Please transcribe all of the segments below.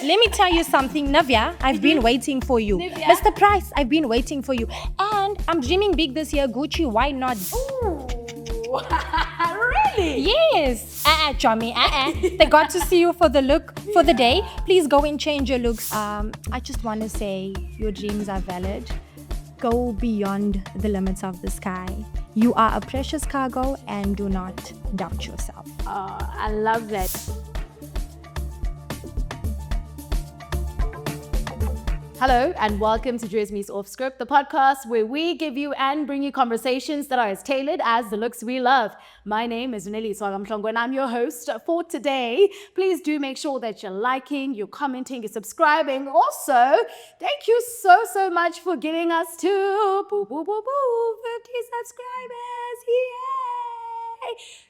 let me tell you something, Navya. I've been waiting for you. Navya? Mr. Price, I've been waiting for you. And I'm dreaming big this year. Gucci, why not? Ooh. Really? Yes. Chummy. They got to see you for the look for the day. Please go and change your looks. I just want to say your dreams are valid. Go beyond the limits of the sky. You are a precious cargo and do not doubt yourself. I love that. Hello and welcome to Dresme's Offscript, the podcast where we give you and bring you conversations that are as tailored as the looks we love. My name is Dene and I'm your host for today. Please do make sure that you're liking, you're commenting, you're subscribing. Also, thank you so much for getting us to 50 subscribers. Yay!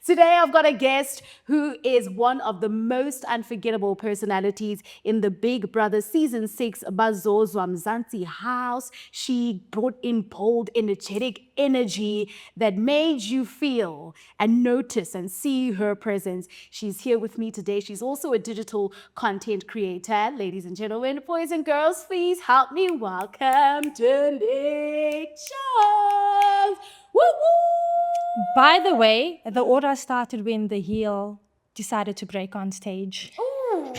Today I've got a guest who is one of the most unforgettable personalities in the Big Brother Season 6 Buzz Mzansi house. She brought in bold, energetic energy that made you feel and notice and see her presence. She's here with me today. She's also a digital content creator. Ladies and gentlemen, boys and girls, please help me welcome Dene. Woo woo! By the way, the aura started when the heel decided to break on stage. Ooh,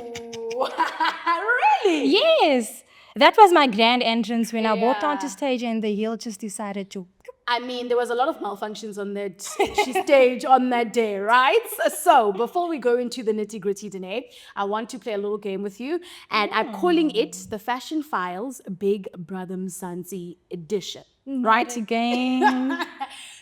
really? Yes. That was my grand entrance when I walked Yeah. onto stage and the heel just decided to. I mean, there was a lot of malfunctions on that stage on that day, right? So before we go into the nitty-gritty, Dene, I want to play a little game with you, and I'm calling it the Fashion Files Big Brother Mzansi edition. Right? Right again.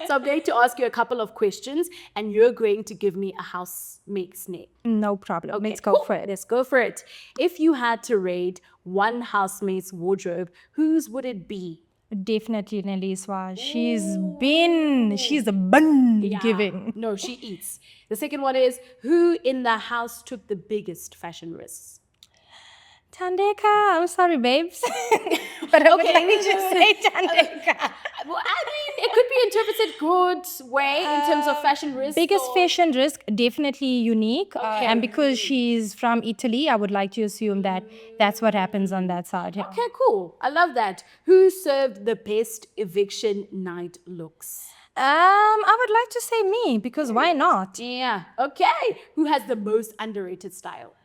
So I'm going to ask you a couple of questions, and you're going to give me a housemate's name. No problem. Okay, Let's go cool. for it. Let's go for it. If you had to rate one housemate's wardrobe, whose would it be? Definitely Neliswa. She's a bun giving. No, she eats. The second one is, who in the house took the biggest fashion risks? Tandeka, I'm sorry, babes. But okay, let me just say Tandeka. Well, I mean, it could be interpreted good way in terms of fashion risk. Biggest fashion risk, definitely unique. Okay. And because she's from Italy, I would like to assume that that's what happens on that side. Yeah. Okay, cool. I love that. Who served the best eviction night looks? I would like to say me, because why not? Yeah. Okay. Who has the most underrated style?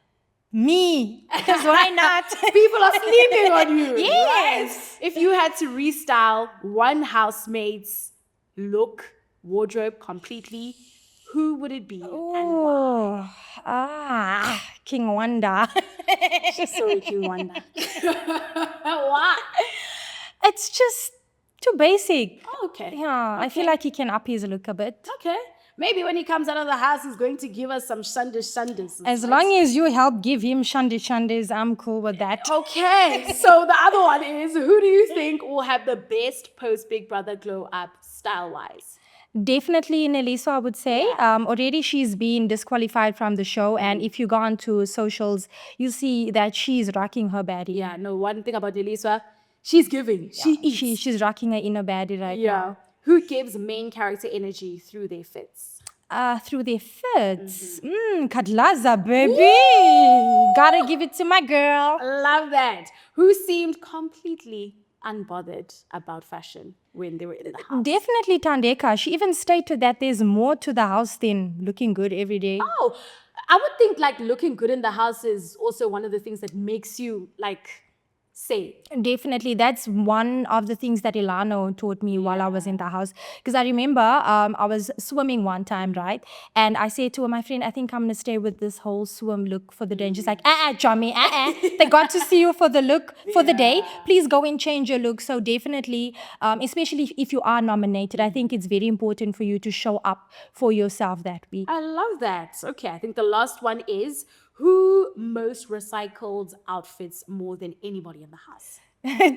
Me, because why not? People are sleeping on you. Yes. Right? If you had to restyle one housemate's look, wardrobe completely, who would it be? Oh, King Wanda. Sorry, King Wanda. Why? It's just too basic. Oh, okay. Yeah, I feel like he can up his look a bit. Okay. Maybe when he comes out of the house, he's going to give us some shandish. As long as you help give him shandish, I'm cool with that. Okay. So the other one is, who do you think will have the best post-Big Brother glow up style-wise? Definitely Nelisa, I would say. Already she's been disqualified from the show, and if you go on to socials, you see that she's rocking her baddie. Yeah, no, one thing about Elisa, she's giving. She eats. She's rocking her inner baddie right now. Who gives main character energy through their fits? Through their fits. Kadlaza, baby. Gotta give it to my girl. Love that. Who seemed completely unbothered about fashion when they were in the house? Definitely Tandeka. She even stated that there's more to the house than looking good every day. Oh, I would think like looking good in the house is also one of the things that makes you like say. Definitely. That's one of the things that Ilano taught me while I was in the house. Because I remember I was swimming one time, right? And I said to my friend, I think I'm going to stay with this whole swim look for the day. And she's like, Chummy, They got to see you for the look for the day. Please go and change your look. So definitely, especially if you are nominated, I think it's very important for you to show up for yourself that week. I love that. Okay, I think the last one is, who most recycled outfits more than anybody in the house?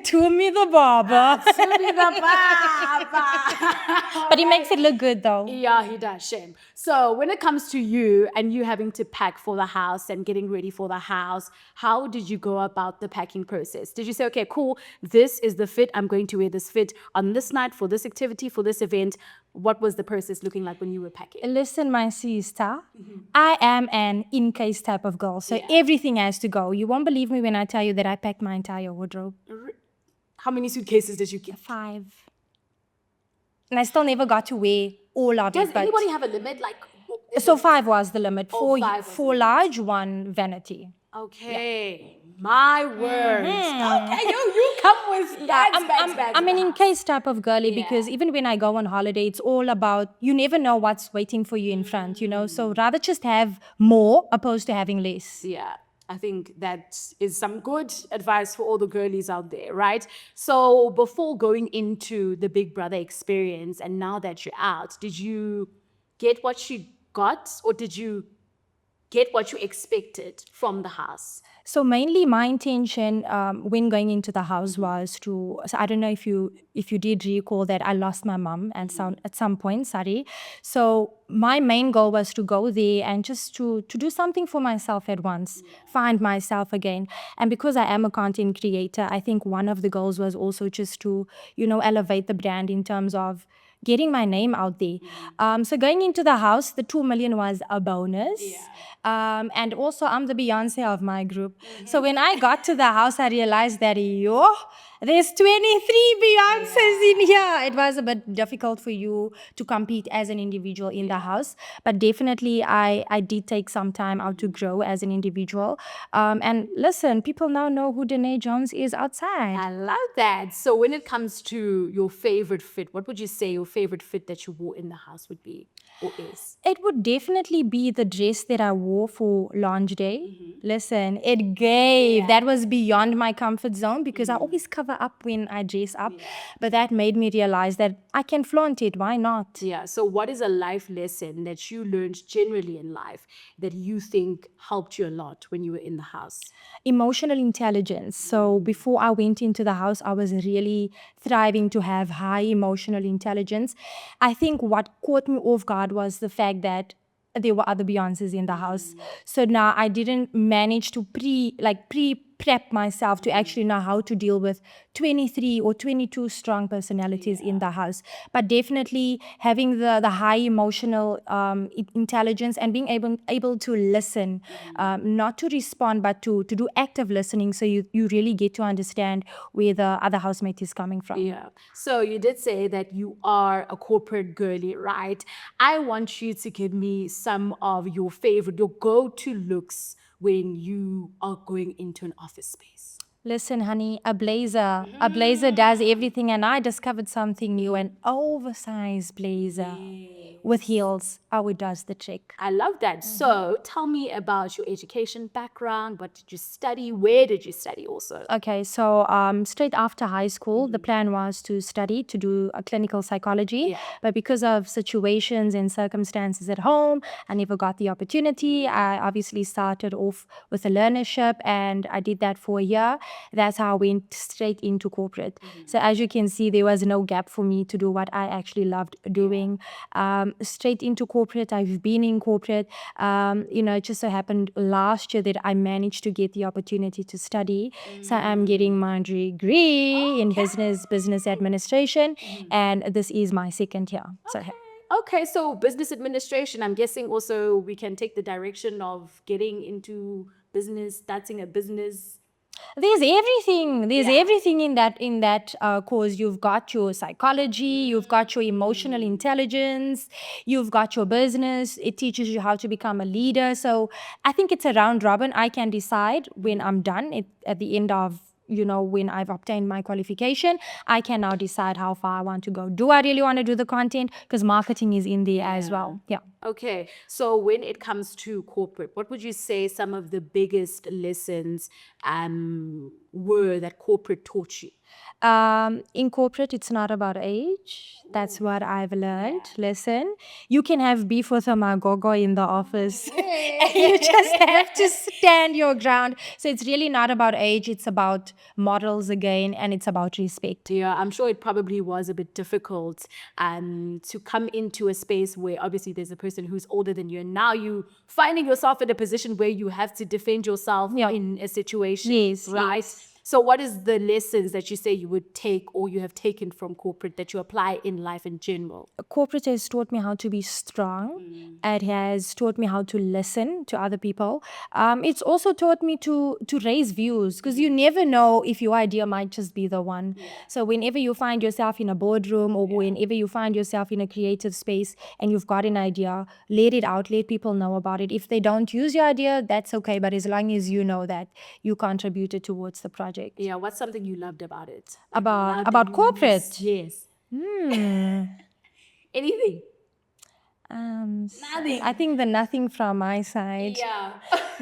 To me, the barber. To be the papa. But he makes it look good though. Yeah, he does, shame. So when it comes to you and you having to pack for the house and getting ready for the house, how did you go about the packing process? Did you say, okay, cool, this is the fit, I'm going to wear this fit on this night for this activity, for this event? what was the process looking like when you were packing? Listen, my sister, I am an in-case type of girl. So everything has to go. You won't believe me when I tell you that I packed my entire wardrobe. How many suitcases did you get? 5. And I still never got to wear all of Does it. But anybody have a limit? Like, so 5 was the limit. Oh, 5 was the 4 large, 1 vanity. okay, my words. Okay, you come with bags. I'm an in-case type of girly because even when I go on holiday, it's all about, you never know what's waiting for you in front, you know? So rather just have more opposed to having less. Yeah, I think that is some good advice for all the girlies out there, right? So before going into the Big Brother experience and now that you're out, did you get what you got or did you get what you expected from the house? So mainly my intention when going into the house was to, so I don't know if you did recall that I lost my mom and at some point, sorry. So my main goal was to go there and just to do something for myself at once, find myself again. And because I am a content creator, I think one of the goals was also just to, you know, elevate the brand in terms of getting my name out there. So going into the house, the 2 million was a bonus. And also I'm the Beyonce of my group. So when I got to the house, I realized that, there's 23 Beyoncés in here. It was a bit difficult for you to compete as an individual in the house. But definitely I did take some time out to grow as an individual. And listen, people now know who Dene Jones is outside. I love that. So when it comes to your favorite fit, what would you say your favorite fit that you wore in the house would be or is? It would definitely be the dress that I wore for launch day. Listen, it gave. That was beyond my comfort zone because I always cover up when I dress up. But that made me realize that I can flaunt it. Why not? Yeah. So what is a life lesson that you learned generally in life that you think helped you a lot when you were in the house? Emotional intelligence. So before I went into the house, I was really thriving to have high emotional intelligence. I think what caught me off guard was the fact that there were other Beyoncés in the house. So now I didn't manage to prep myself to actually know how to deal with 23 or 22 strong personalities in the house. But definitely having the high emotional intelligence and being able to listen, not to respond, but to do active listening, so you really get to understand where the other housemate is coming from. Yeah. So you did say that you are a corporate girly, right? I want you to give me some of your go-to looks when you are going into an office space. Listen, honey, a blazer does everything, and I discovered something new, an oversized blazer with heels. Oh, it does the trick. I love that. So tell me about your education background. What did you study? Where did you study also? Okay, so straight after high school, the plan was to study, to do a clinical psychology. But because of situations and circumstances at home, I never got the opportunity. I obviously started off with a learnership, and I did that for a year. That's how I went straight into corporate. So as you can see, there was no gap for me to do what I actually loved doing. Straight into corporate, I've been in corporate. It just so happened last year that I managed to get the opportunity to study. So I'm getting my degree in business administration, and this is my second year. Okay, so business administration, I'm guessing also we can take the direction of getting into business, starting a business. There's everything. There's everything in that course. You've got your psychology, you've got your emotional intelligence, you've got your business. It teaches you how to become a leader. So I think it's a round robin. I can decide when I'm done at the end of, when I've obtained my qualification, I can now decide how far I want to go. Do I really want to do the content? Because marketing is in there as well. Yeah. Okay, so when it comes to corporate, what would you say some of the biggest lessons were that corporate taught you? In corporate, it's not about age. That's what I've learned. Listen, you can have beef with a magogo in the office. And you just have to stand your ground. So it's really not about age. It's about morals again, and it's about respect. Yeah, I'm sure it probably was a bit difficult to come into a space where obviously there's a person who's older than you, and now you finding yourself in a position where you have to defend yourself in a situation. Yes. Right? Yes. So what is the lessons that you say you would take or you have taken from corporate that you apply in life in general? Corporate has taught me how to be strong. It has taught me how to listen to other people. It's also taught me to raise views, because you never know if your idea might just be the one. So whenever you find yourself in a boardroom or whenever you find yourself in a creative space and you've got an idea, let it out, let people know about it. If they don't use your idea, that's okay, but as long as you know that you contributed towards the project. Yeah, what's something you loved about it? About corporate? Yes. Anything? Nothing. I think the nothing from my side. Yeah.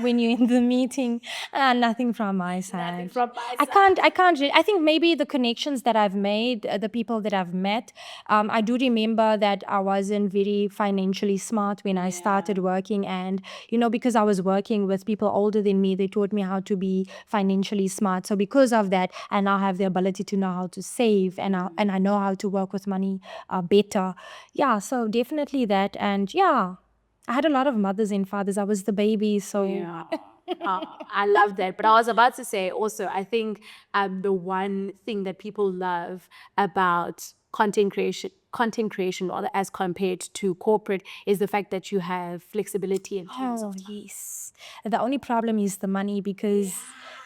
When you're in the meeting, nothing from my side. Nothing from my I side. can't really, I think maybe the connections that I've made, the people that I've met. I do remember that I wasn't very financially smart when I started working, and because I was working with people older than me, they taught me how to be financially smart. So because of that, I now have the ability to know how to save, and I know how to work with money better. Yeah, so definitely that. And yeah, I had a lot of mothers and fathers. I was the baby, so Yeah. I love that. But I was about to say also, I think the one thing that people love about content creation rather as compared to corporate is the fact that you have flexibility in terms of time. yes. The only problem is the money, because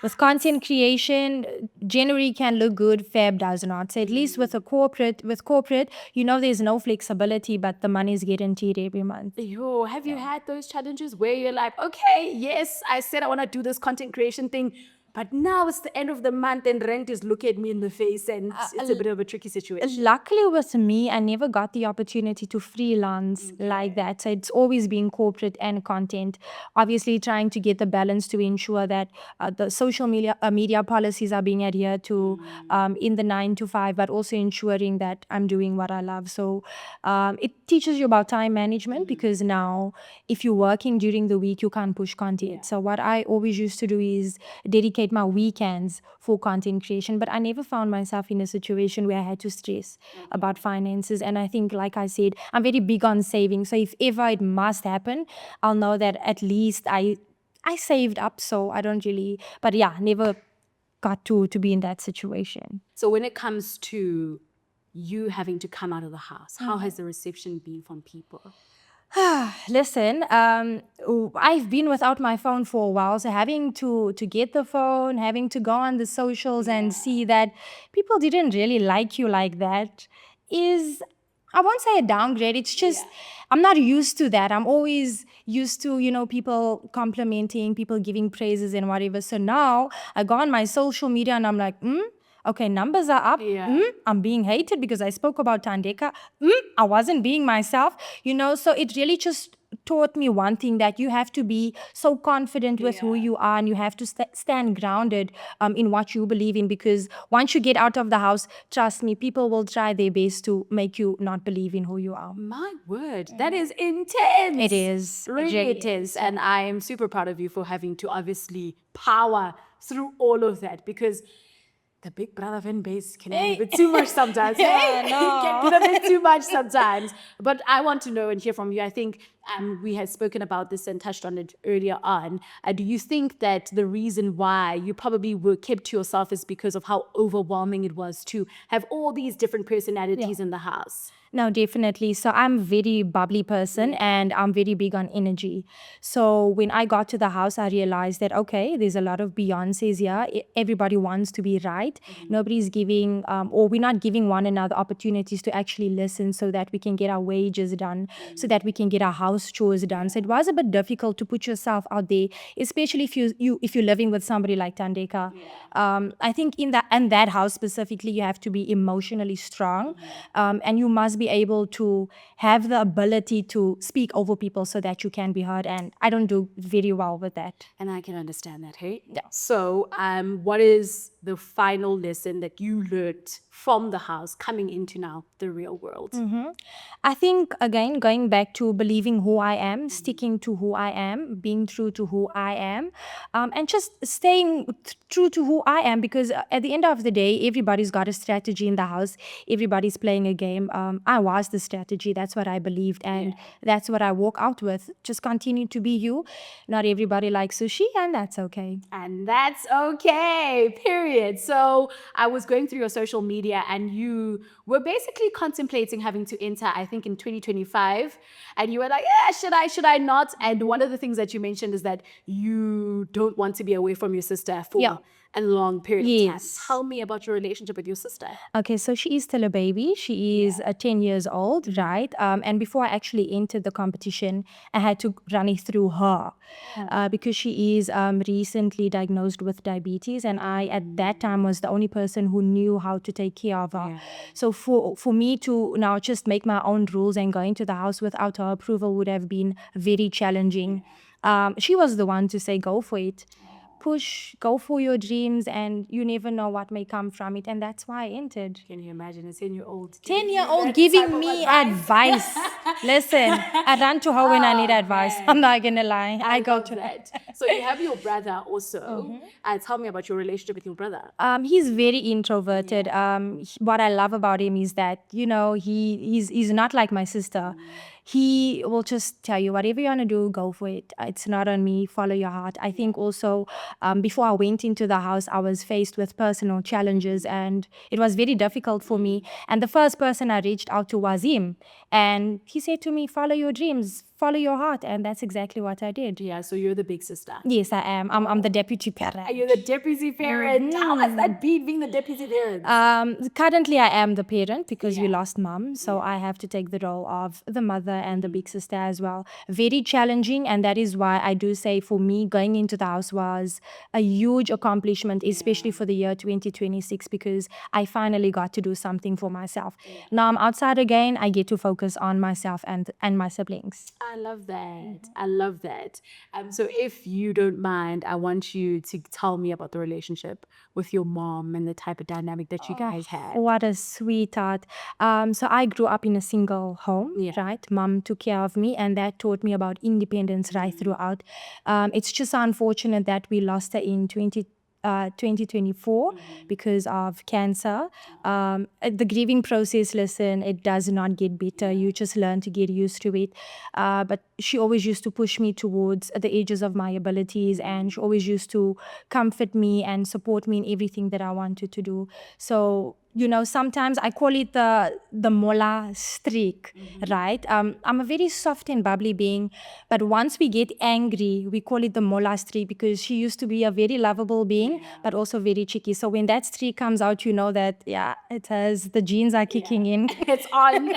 with content creation, January can look good, Feb does not. So at least with corporate, there's no flexibility, but the money is guaranteed every month. Yo, have you had those challenges where you're like, okay, yes, I said I want to do this content creation thing, but now it's the end of the month and rent is looking at me in the face and it's a bit of a tricky situation. Luckily with me, I never got the opportunity to freelance like that. So it's always been corporate and content. Obviously trying to get the balance to ensure that the social media policies are being adhered to in the 9 to 5, but also ensuring that I'm doing what I love. So it teaches you about time management, because now if you're working during the week, you can't push content. So what I always used to do is dedicate my weekends for content creation, but I never found myself in a situation where I had to stress about finances. And I think, like I said, I'm very big on saving. So if ever it must happen, I'll know that at least I saved up. So I don't really, but yeah, never got to be in that situation. So when it comes to you having to come out of the house, how has the reception been from people? Listen, I've been without my phone for a while, so having to get the phone, having to go on the socials and see that people didn't really like you like that is, I won't say a downgrade. It's just I'm not used to that. I'm always used to, people complimenting, people giving praises and whatever. So now I go on my social media and I'm like, okay, numbers are up. I'm being hated because I spoke about Tandeka. I wasn't being myself. So it really just taught me one thing, that you have to be so confident with who you are, and you have to stand grounded in what you believe in, because once you get out of the house, trust me, people will try their best to make you not believe in who you are. My word, that is intense. It is. Really it is. And I am super proud of you for having to obviously power through all of that, because the Big Brother fan base can be a bit too much sometimes. It can be a bit too much sometimes. But I want to know and hear from you. I think we had spoken about this and touched on it earlier on. Do you think that the reason why you probably were kept to yourself is because of how overwhelming it was to have all these different personalities in the house? No, definitely. So I'm a very bubbly person and I'm very big on energy. So when I got to the house, I realized that, okay, there's a lot of Beyoncés here. Everybody wants to be right. Nobody's giving, or we're not giving one another opportunities to actually listen so that we can get our wages done, so that we can get our house chores done. So it was a bit difficult to put yourself out there, especially if you're living with somebody like Tandeka. I think in that house specifically, you have to be emotionally strong, and you must be able to have the ability to speak over people so that you can be heard. And I don't do very well with that. And I can understand that, hey? Yeah. So what is the final lesson that you learned from the house coming into now the real world? I think, again, going back to believing who I am, sticking to who I am, being true to who I am, and just staying true to who I am, because at the end of the day, everybody's got a strategy in the house. Everybody's playing a game. I was the strategy. That's what I believed, and that's what I walk out with. Just continue to be you. Not everybody likes sushi, and that's okay. And that's okay, period. So I was going through your social media and you were basically contemplating having to enter, I think in 2025. And you were like, yeah, should I not? And one of the things that you mentioned is that you don't want to be away from your sister for a long period of time. Tell me about your relationship with your sister. Okay, so she is still a baby. She is 10 years old, right? And before I actually entered the competition, I had to run it through her because she is recently diagnosed with diabetes. And I, at that time, was the only person who knew how to take care of her. So for me to now just make my own rules and go into the house without her approval would have been very challenging. She was the one to say, go for it. Push, go for your dreams, and you never know what may come from it. And that's why I entered. Can you imagine a 10-year-old? 10-year-old giving me advice. Listen, I run to her when I need advice. I'm not going to lie. I go love to that. So you have your brother also. Tell me about your relationship with your brother. He's very introverted. What I love about him is that, he's not like my sister. He will just tell you, whatever you want to do, go for it. It's not on me. Follow your heart. I think also before I went into the house, I was faced with personal challenges, and it was very difficult for me. And the first person I reached out to was him. And he said to me, follow your dreams, follow your heart. And that's exactly what I did. Yeah, so you're the big sister. Yes, I am. I'm the deputy parent. You're the deputy parent. How has that been, being the deputy parent? Currently, I am the parent because we lost mom. So I have to take the role of the mother and the big sister as well. Very challenging. And that is why I do say, for me, going into the house was a huge accomplishment, especially for the year 2026, because I finally got to do something for myself. Now I'm outside again. I get to focus on myself and my siblings. I love that. I love that. So if you don't mind, I want you to tell me about the relationship with your mom and the type of dynamic that you guys had. What a sweetheart. So I grew up in a single home, right? Mom took care of me, and that taught me about independence right throughout. It's just unfortunate that we lost her in 2024 because of cancer. The grieving process, listen, it does not get better. You just learn to get used to it. But she always used to push me towards the edges of my abilities, and she always used to comfort me and support me in everything that I wanted to do. So, sometimes I call it the mola streak, right? I'm a very soft and bubbly being, but once we get angry, we call it the mola streak, because she used to be a very lovable being, but also very cheeky. So when that streak comes out, you know that, it has, the genes are kicking in. It's on.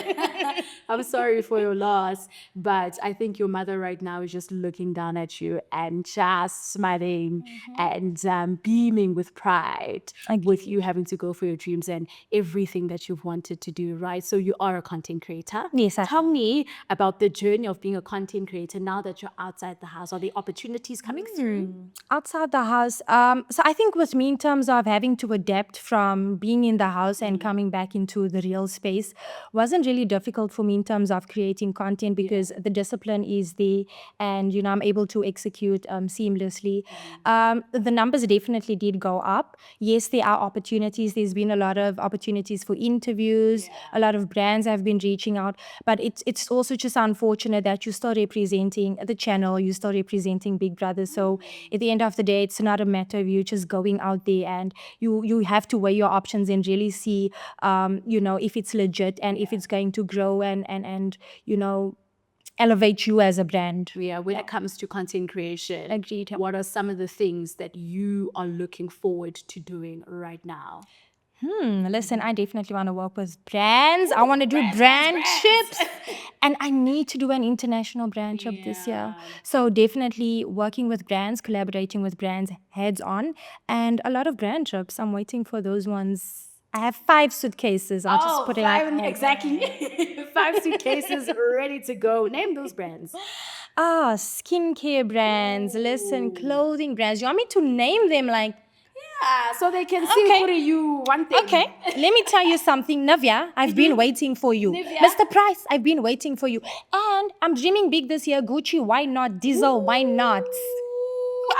I'm sorry for your loss, but I think your mother right now is just looking down at you and just smiling and beaming with pride with you having to go for your dreams and everything that you've wanted to do, right? So you are a content creator. Yes, Tell me about the journey of being a content creator now that you're outside the house. Are the opportunities coming through? Outside the house, so I think with me, in terms of having to adapt from being in the house and coming back into the real space, wasn't really difficult for me in terms of creating content, because the discipline is there, and I'm able to execute seamlessly. The numbers definitely did go up. Yes, there are opportunities. There's been a lot of opportunities for interviews. A lot of brands have been reaching out, but it's also just unfortunate that you're still representing the channel, you're still representing Big Brother. So at the end of the day, it's not a matter of you just going out there, and you have to weigh your options and really see, if it's legit and if it's going to grow and elevate you as a brand. Yeah, when it comes to content creation, Agreed. what are some of the things that you are looking forward to doing right now? Listen, I definitely want to work with brands. I want to do brand trips. And I need to do an international brand trip this year. So definitely working with brands, collaborating with brands heads on, and a lot of brand trips. I'm waiting for those ones. I have 5 suitcases. I'll just put it out. Exactly. 5 suitcases ready to go. Name those brands. Skincare brands. Listen, clothing brands. You want me to name them like... So they can see Okay. for you one thing. Okay, let me tell you something, Navya. I've been waiting for you. Navya. Mr. Price, I've been waiting for you. And I'm dreaming big this year. Gucci, why not? Diesel, why not?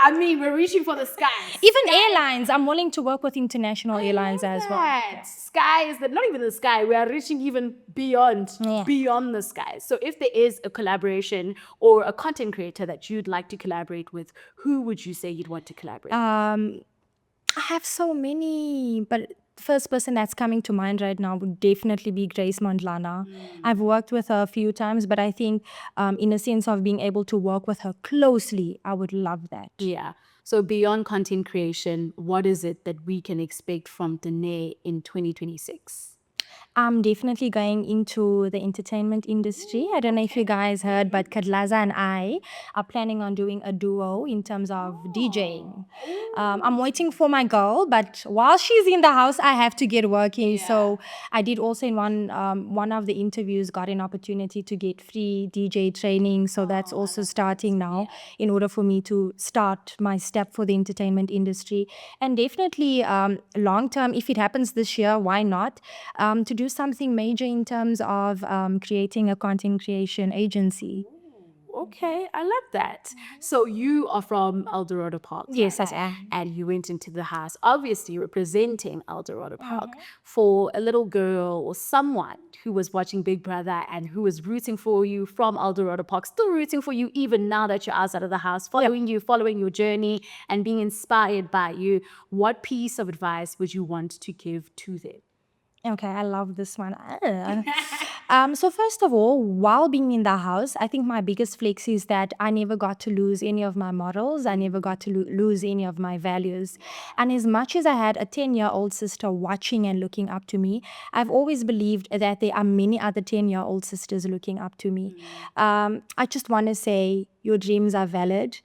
I mean, we're reaching for the skies. Even airlines, I'm willing to work with international airlines as well. That sky is not even the sky. We are reaching even beyond Yeah. beyond the sky. So if there is a collaboration or a content creator that you'd like to collaborate with, who would you say you'd want to collaborate? I have so many, but the first person that's coming to mind right now would definitely be Grace Mondlana. I've worked with her a few times, but I think in a sense of being able to work with her closely, I would love that. Yeah. So beyond content creation, what is it that we can expect from Dene in 2026? I'm definitely going into the entertainment industry. I don't know if you guys heard, but Kadlaza and I are planning on doing a duo in terms of DJing. I'm waiting for my girl, but while she's in the house, I have to get working. So I did also in one of the interviews got an opportunity to get free DJ training. So that's also starting now in order for me to start my step for the entertainment industry. And definitely long term, if it happens this year, why not? To do something major in terms of creating a content creation agency. Okay, I love that. So you are from Eldorado Park. Yes, right? I am. And you went into the house, obviously representing Eldorado Park for a little girl or someone who was watching Big Brother and who was rooting for you from Eldorado Park, still rooting for you even now that you're outside of the house, following you, following your journey and being inspired by you. What piece of advice would you want to give to them? Okay, I love this one. So first of all, while being in the house, I think my biggest flex is that I never got to lose any of my morals. I never got to lose any of my values. And as much as I had a 10-year-old sister watching and looking up to me, I've always believed that there are many other 10-year-old sisters looking up to me. I just want to say your dreams are valid.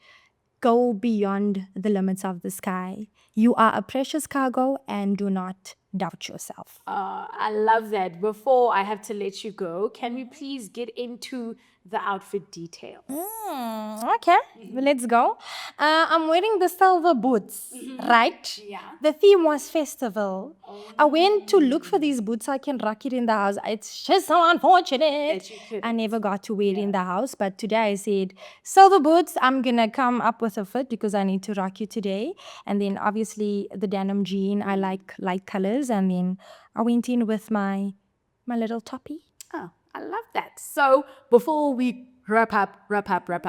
Go beyond the limits of the sky. You are a precious cargo and do not doubt yourself. I love that. Before I have to let you go, can we please get into the outfit details? Okay, let's go. I'm wearing the silver boots, right? Yeah. The theme was festival. I went to look for these boots so I can rock it in the house. It's just so unfortunate. That you couldn't. I never got to wear it in the house, but today I said, silver boots, I'm gonna come up with a fit because I need to rock you today. And then obviously the denim jean, I like light colors. And then I went in with my little toppy. Oh, I love that. So before we wrap up, I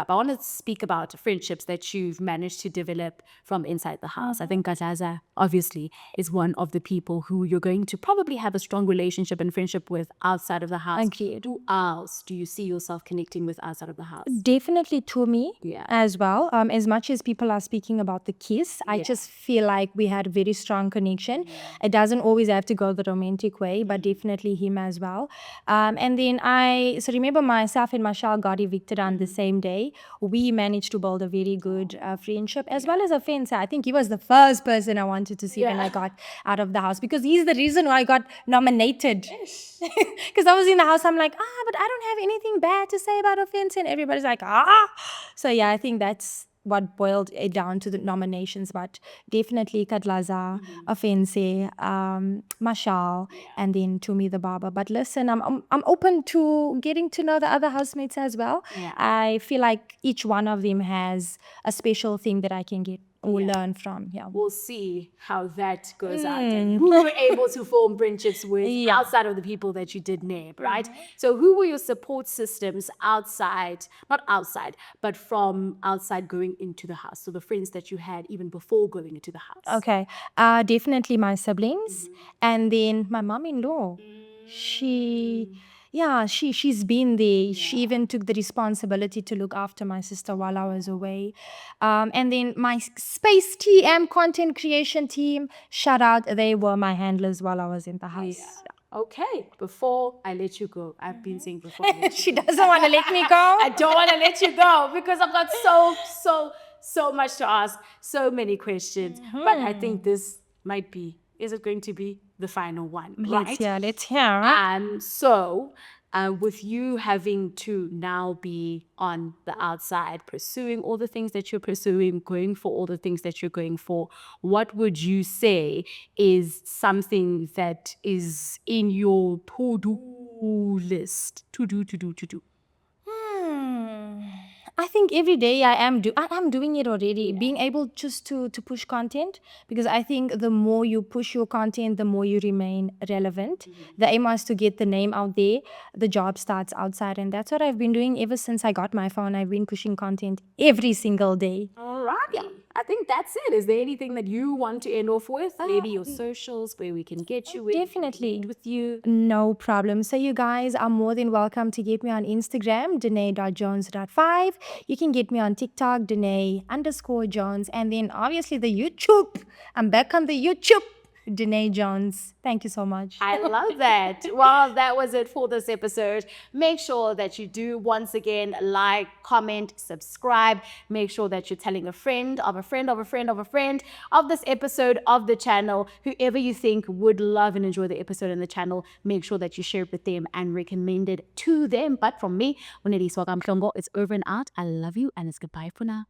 want to speak about friendships that you've managed to develop from inside the house. I think Gazaza obviously is one of the people who you're going to probably have a strong relationship and friendship with outside of the house. Agreed. Who else do you see yourself connecting with outside of the house? Definitely to me Yeah. as well. As much as people are speaking about the kiss, I just feel like we had a very strong connection. It doesn't always have to go the romantic way, but definitely him as well. And then so remember myself and Marshall got evicted on the same day. We managed to build a very good friendship as well as a fence. I think he was the first person I wanted to see when I got out of the house because he's the reason why I got nominated. Because I was in the house, I'm like, but I don't have anything bad to say about offense. And everybody's like, So yeah, I think that's what boiled it down to the nominations. But definitely Kadlaza, Offense, Mashal, and then Tumi the barber. But listen, I'm open to getting to know the other housemates as well. Yeah. I feel like each one of them has a special thing that I can get or learn from. Yeah. We'll see how that goes out and who you were able to form friendships with outside of the people that you did name, right? So who were your support systems outside, not outside, but from outside going into the house? So the friends that you had even before going into the house. Okay. Definitely my siblings and then my mom-in-law. She's been there. She even took the responsibility to look after my sister while I was away. And then my Space TM content creation team, shout out, they were my handlers while I was in the house. Okay, before I let you go, I've been saying before I let you She doesn't want to let me go. I don't want to let you go because I've got so much to ask, so many questions. But I think this might be, is it going to be the final one? Let's Right? hear. Huh? So with you having to now be on the outside, pursuing all the things that you're pursuing, going for all the things that you're going for, what would you say is something that is in your to-do list? To do. I think every day I am doing it already. Being able just to push content, because I think the more you push your content, the more you remain relevant. The aim was to get the name out there. The job starts outside, and that's what I've been doing ever since I got my phone. I've been pushing content every single day. All right. Yeah. I think that's it. Is there anything that you want to end off with? Maybe your socials where we can get you, where we can Definitely. connect with you. No problem. So you guys are more than welcome to get me on Instagram, Dene.jones.5. You can get me on TikTok, Dene_Jones. And then obviously the YouTube. I'm back on the YouTube, Dene Jones. Thank you so much. I love that. Well, that was it for this episode. Make sure that you do once again like, comment, subscribe. Make sure that you're telling a friend of a friend of a friend of a friend of this episode of the channel. Whoever you think would love and enjoy the episode in the channel, make sure that you share it with them and recommend it to them. But from me, it's over and out. I love you, and it's goodbye for now.